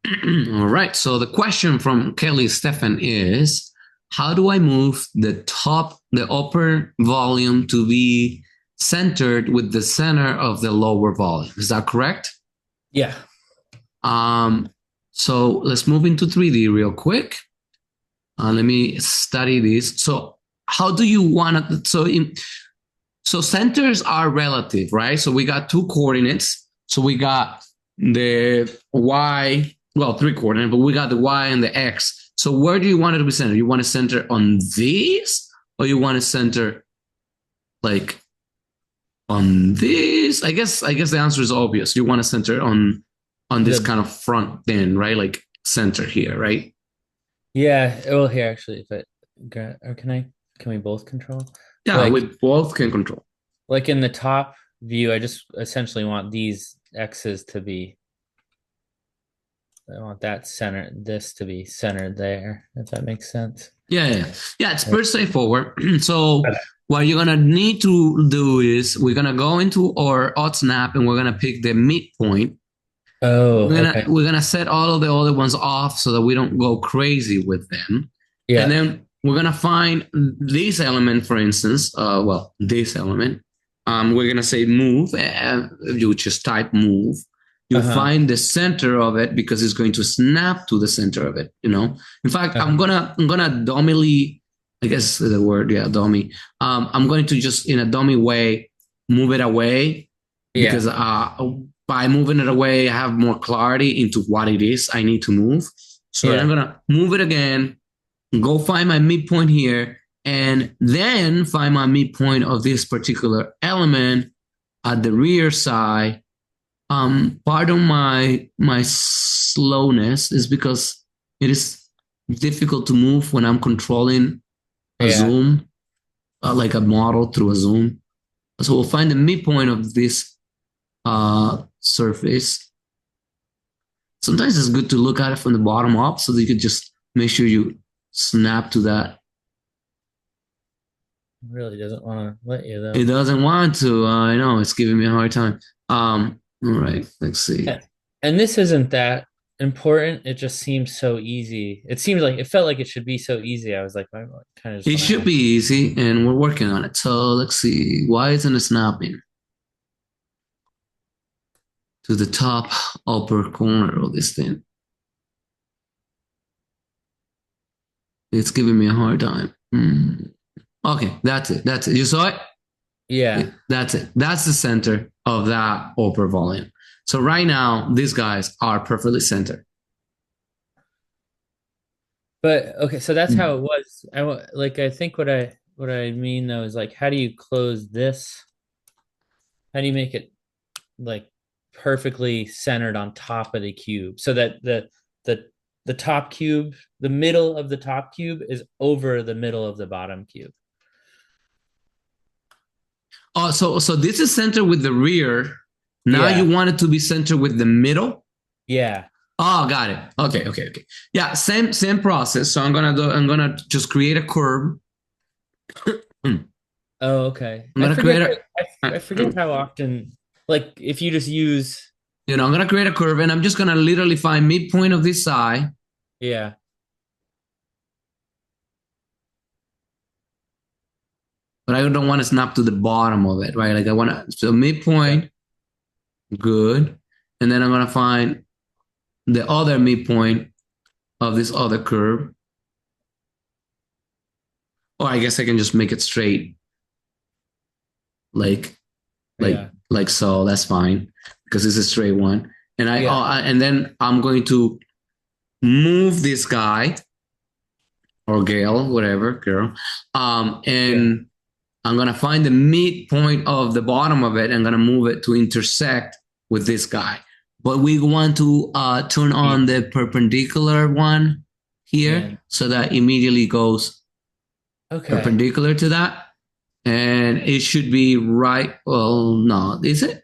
All right. So the question from Kelly Stefan is, how do I move the upper volume to be centered with the center of the lower volume? Is that correct? Yeah. Um, so let's move into 3D real quick. Let me study this. So how do you want to, so centers are relative, right? So we got two coordinates. So we got the y, well, three coordinates, but we got the y and the x. So where do you want it to be centered? You want to center on these, or you want to center like on this? I guess the answer is obvious. You want to center on this The kind of front thing, right? Like center here, right? yeah, well here actually if it or can we both control? Yeah, we Like both can control. like in the top view, I just essentially want these X's to be I want that center this to be centered there, if that makes sense. Yeah. It's pretty straightforward. So what you're gonna need to do is we're gonna go into our odd snap and we're gonna pick the midpoint. Oh, We're gonna okay. we're gonna set all of the other ones off so that we don't go crazy with them. And Yeah. then we're gonna find this element, for instance. This element. We're gonna say move. You just type move. You Uh-huh. find the center of it because it's going to snap to the center of it. In fact, Uh-huh. I'm gonna dummily, I guess the word, yeah, dummy. I'm going to just in a dummy way move it away because Yeah. by moving it away, I have more clarity into what it is I need to move. So I'm Yeah. gonna move it again, go find my midpoint here, and then find my midpoint of this particular element at the rear side. Part of my slowness is because it is difficult to move when I'm controlling a Yeah. zoom, like a model through a zoom. So we'll find the midpoint of this surface. Sometimes it's good to look at it from the bottom up so that you could just make sure you snap to that. Really doesn't want to let you It though. doesn't want to. I know it's giving me a hard time. All right, let's see. Yeah. And this isn't that important. It just seems so easy. It seems like it felt like it should be so easy. I was like, I kind of just It want to should have. be easy, and we're working on it. So let's see. Why isn't it snapping to the top upper corner of this thing? It's giving me a hard time. Okay, that's it. That's it. You saw it? Yeah, Yeah. that's it. That's the center of that upper volume. So right now, these guys are perfectly centered. But okay, so that's how Mm. it was. Like I think what I mean though is like how do you close this? How do you make it like perfectly centered on top of the cube so that the the top cube, the middle of the top cube is over the middle of the bottom cube. Oh, so this is centered with the rear. Now you Yeah. want it to be centered with the middle. Yeah. Oh, got it. Okay. Yeah, same process. So I'm gonna just create a curve. I'm Oh, okay. I gonna forget create how I forget a how often like if you just use I'm gonna create a curve, and I'm just gonna literally find midpoint of this side, yeah. but I don't want to snap to the bottom of it, right? Like I want to, so Yeah. midpoint, good, and then I'm gonna find the other midpoint of this other curve, or I guess I can just make it straight, like like Yeah. like so. That's fine because it's a straight one, and Yeah. and then I'm going to move this guy or Gail, whatever girl, Yeah. and I'm gonna find the midpoint of the bottom of it. And I'm gonna move it to intersect with this guy. But we want to turn on the perpendicular one Yeah. here so that immediately goes Okay. perpendicular to that. And it should be right. Well, no, is it?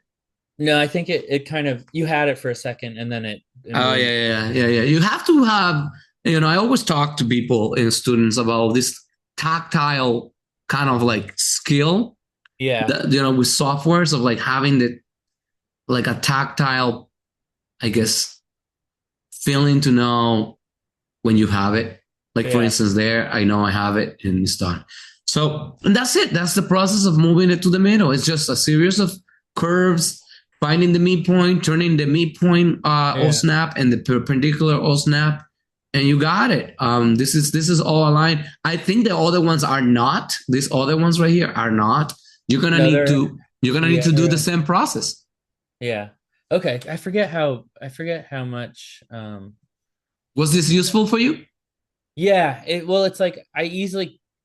No, I think it kind of you had it for a second and then it Oh moved. yeah. You have to have, I always talk to people and students about this tactile kind of like skill Yeah. that, with softwares of like having the like a tactile, I guess, feeling to know when you have it. Like for Yeah. instance, there I know I have it and it's done. So and that's it. That's the process of moving it to the middle. It's just a series of curves, finding the midpoint, turning the midpoint O Yeah. snap and the perpendicular O snap, and you got it. This is all aligned. I think the other ones are not. These other ones right here are not. You're gonna No, need they're to you're gonna need yeah, to do the they're same process. yeah. Okay. I forget how much Was this useful for you? yeah, it's like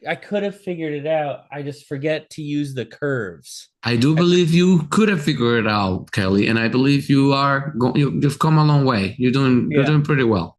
I could have figured it out. I just forget to use the curves. I do I for, believe you could have figured it out, Kelly, and I believe you've come a long way. You're doing yeah. pretty well.